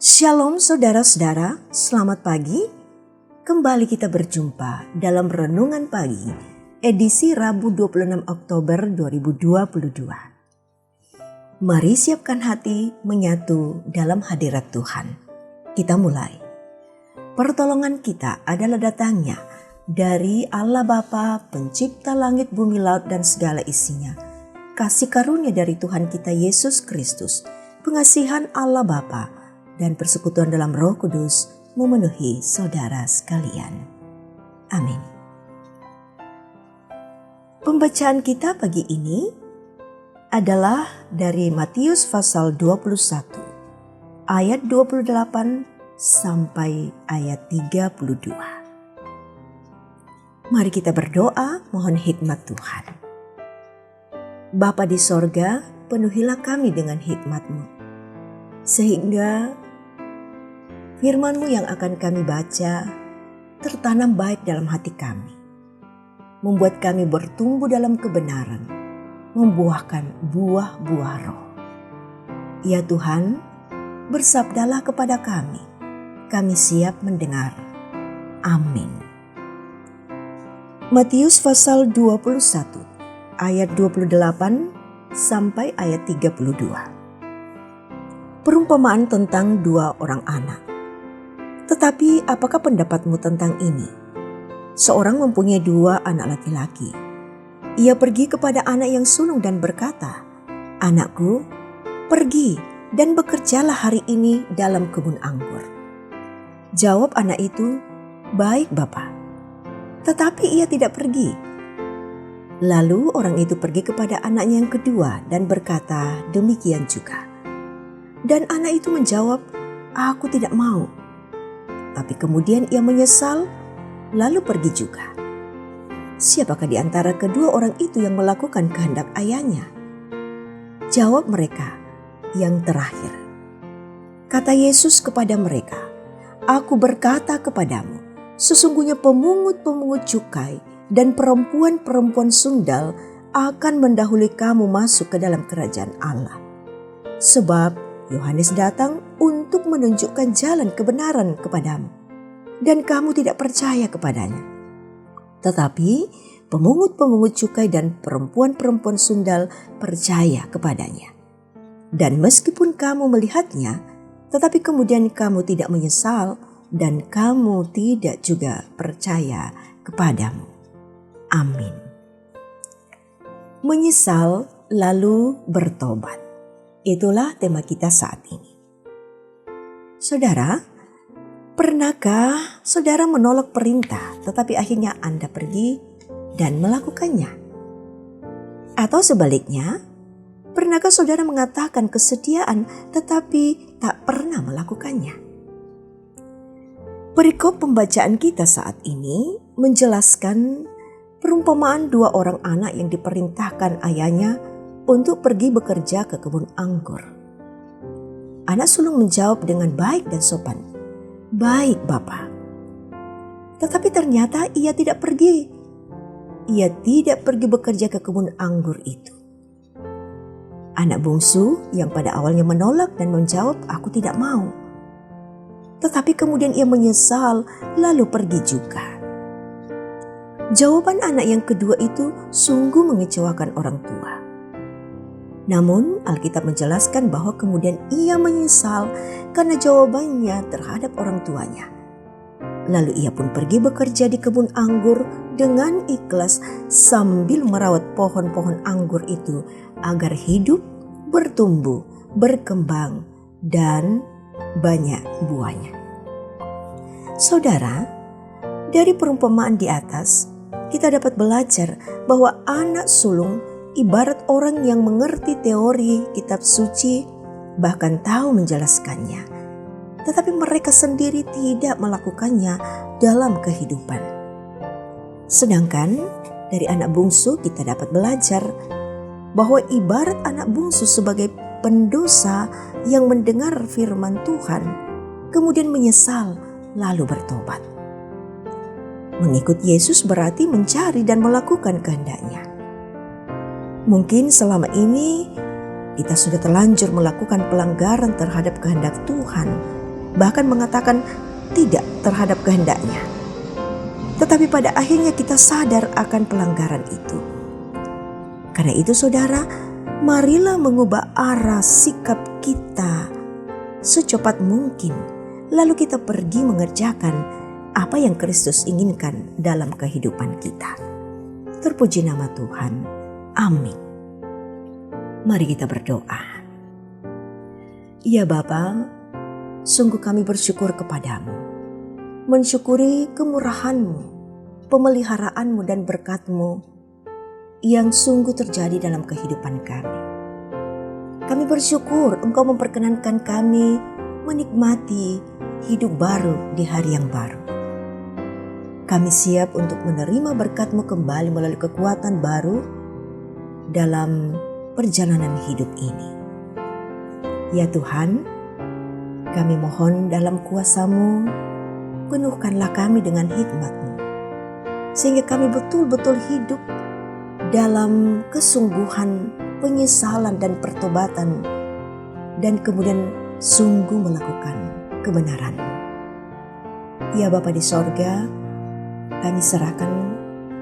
Shalom saudara-saudara, selamat pagi. Kembali kita berjumpa dalam Renungan Pagi, edisi Rabu 26 Oktober 2022. Mari siapkan hati menyatu dalam hadirat Tuhan. Kita mulai. Pertolongan kita adalah datangnya dari Allah Bapa, pencipta langit, bumi, laut, dan segala isinya. Kasih karunia dari Tuhan kita Yesus Kristus, pengasihan Allah Bapa, dan persekutuan dalam Roh Kudus memenuhi saudara sekalian. Amin. Pembacaan kita pagi ini adalah dari Matius pasal 21 ayat 28 sampai ayat 32. Mari kita berdoa mohon hikmat Tuhan. Bapa di sorga, penuhilah kami dengan hikmat-Mu, sehingga firman-Mu yang akan kami baca tertanam baik dalam hati kami, membuat kami bertumbuh dalam kebenaran, membuahkan buah-buah roh. Ya Tuhan, bersabdalah kepada kami siap mendengar. Amin. Matius pasal 21 ayat 28 sampai ayat 32. Perumpamaan tentang dua orang anak. Tetapi apakah pendapatmu tentang ini? Seorang mempunyai dua anak laki-laki. Ia pergi kepada anak yang sulung dan berkata, "Anakku, pergi dan bekerjalah hari ini dalam kebun anggur." Jawab anak itu, "Baik, Bapa." Tetapi ia tidak pergi. Lalu orang itu pergi kepada anaknya yang kedua dan berkata demikian juga. Dan anak itu menjawab, "Aku tidak mau." Tapi kemudian ia menyesal, lalu pergi juga. Siapakah di antara kedua orang itu yang melakukan kehendak ayahnya? Jawab mereka, "Yang terakhir." Kata Yesus kepada mereka, "Aku berkata kepadamu, sesungguhnya pemungut-pemungut cukai dan perempuan-perempuan sundal akan mendahului kamu masuk ke dalam kerajaan Allah. Sebab Yohanes datang untuk menunjukkan jalan kebenaran kepadamu, dan kamu tidak percaya kepadanya. Tetapi pemungut-pemungut cukai dan perempuan-perempuan sundal percaya kepadanya. Dan meskipun kamu melihatnya, tetapi kemudian kamu tidak menyesal, dan kamu tidak juga percaya kepadamu." Amin. Menyesal lalu bertobat. Itulah tema kita saat ini. Saudara, pernahkah saudara menolak perintah tetapi akhirnya Anda pergi dan melakukannya? Atau sebaliknya, pernahkah saudara mengatakan kesetiaan tetapi tak pernah melakukannya? Perikop pembacaan kita saat ini menjelaskan perumpamaan dua orang anak yang diperintahkan ayahnya untuk pergi bekerja ke kebun anggur. Anak sulung menjawab dengan baik dan sopan, "Baik, Bapa." Tetapi ternyata ia tidak pergi. Ia tidak pergi bekerja ke kebun anggur itu. Anak bungsu yang pada awalnya menolak dan menjawab, "Aku tidak mau." Tetapi kemudian ia menyesal lalu pergi juga. Jawaban anak yang kedua itu sungguh mengecewakan orang tua. Namun Alkitab menjelaskan bahwa kemudian ia menyesal karena jawabannya terhadap orang tuanya. Lalu ia pun pergi bekerja di kebun anggur dengan ikhlas sambil merawat pohon-pohon anggur itu agar hidup, bertumbuh, berkembang, dan banyak buahnya. Saudara, dari perumpamaan di atas kita dapat belajar bahwa anak sulung ibarat orang yang mengerti teori kitab suci, bahkan tahu menjelaskannya, tetapi mereka sendiri tidak melakukannya dalam kehidupan. Sedangkan dari anak bungsu kita dapat belajar bahwa ibarat anak bungsu sebagai pendosa yang mendengar firman Tuhan, kemudian menyesal lalu bertobat. Mengikut Yesus berarti mencari dan melakukan kehendaknya. Mungkin selama ini kita sudah terlanjur melakukan pelanggaran terhadap kehendak Tuhan bahkan mengatakan tidak terhadap kehendaknya. Tetapi pada akhirnya kita sadar akan pelanggaran itu. Karena itu saudara, marilah mengubah arah sikap kita secepat mungkin, lalu kita pergi mengerjakan apa yang Kristus inginkan dalam kehidupan kita. Terpuji nama Tuhan. Amin. Mari kita berdoa. Ya Bapa, sungguh kami bersyukur kepadamu, mensyukuri kemurahan-Mu, pemeliharaanmu dan berkat-Mu yang sungguh terjadi dalam kehidupan kami. Kami bersyukur Engkau memperkenankan kami menikmati hidup baru di hari yang baru. Kami siap untuk menerima berkat-Mu kembali melalui kekuatan baru dalam perjalanan hidup ini. Ya Tuhan, kami mohon dalam kuasa-Mu, penuhkanlah kami dengan hikmat-Mu, sehingga kami betul-betul hidup dalam kesungguhan, penyesalan dan pertobatan, dan kemudian sungguh melakukan kebenaran-Mu. Ya Bapa di sorga, kami serahkan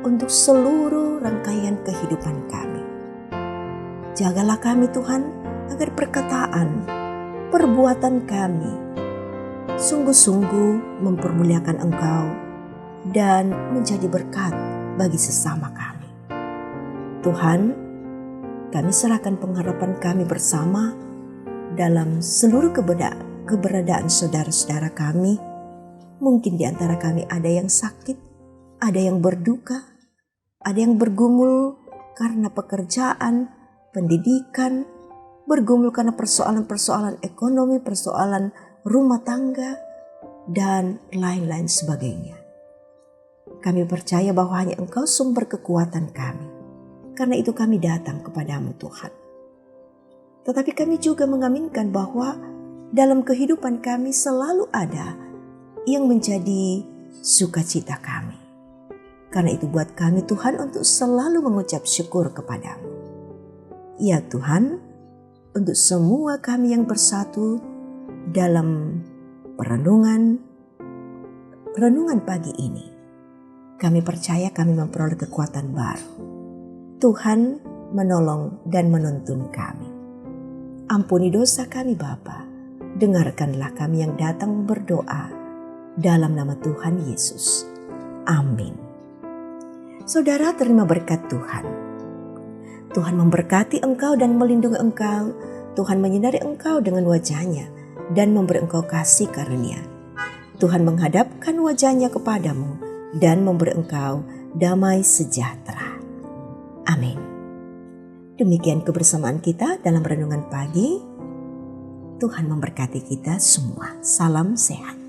untuk seluruh rangkaian kehidupan kami. Jagalah kami Tuhan, agar perkataan, perbuatan kami sungguh-sungguh mempermuliakan Engkau dan menjadi berkat bagi sesama kami. Tuhan, kami serahkan pengharapan kami bersama dalam seluruh keberadaan saudara-saudara kami. Mungkin di antara kami ada yang sakit, ada yang berduka, ada yang bergumul karena pekerjaan, pendidikan, bergumul karena persoalan-persoalan ekonomi, persoalan rumah tangga, dan lain-lain sebagainya. Kami percaya bahwa hanya Engkau sumber kekuatan kami. Karena itu kami datang kepadamu Tuhan. Tetapi kami juga mengaminkan bahwa dalam kehidupan kami selalu ada yang menjadi sukacita kami. Karena itu buat kami Tuhan untuk selalu mengucap syukur kepadamu. Ya Tuhan, untuk semua kami yang bersatu dalam renungan pagi ini, kami percaya kami memperoleh kekuatan baru. Tuhan menolong dan menuntun kami. Ampuni dosa kami Bapa, dengarkanlah kami yang datang berdoa dalam nama Tuhan Yesus. Amin. Saudara, terima berkat Tuhan. Tuhan memberkati engkau dan melindungi engkau. Tuhan menyinari engkau dengan wajah-Nya dan memberi engkau kasih karunia. Tuhan menghadapkan wajah-Nya kepadamu dan memberi engkau damai sejahtera. Amin. Demikian kebersamaan kita dalam renungan pagi. Tuhan memberkati kita semua. Salam sehat.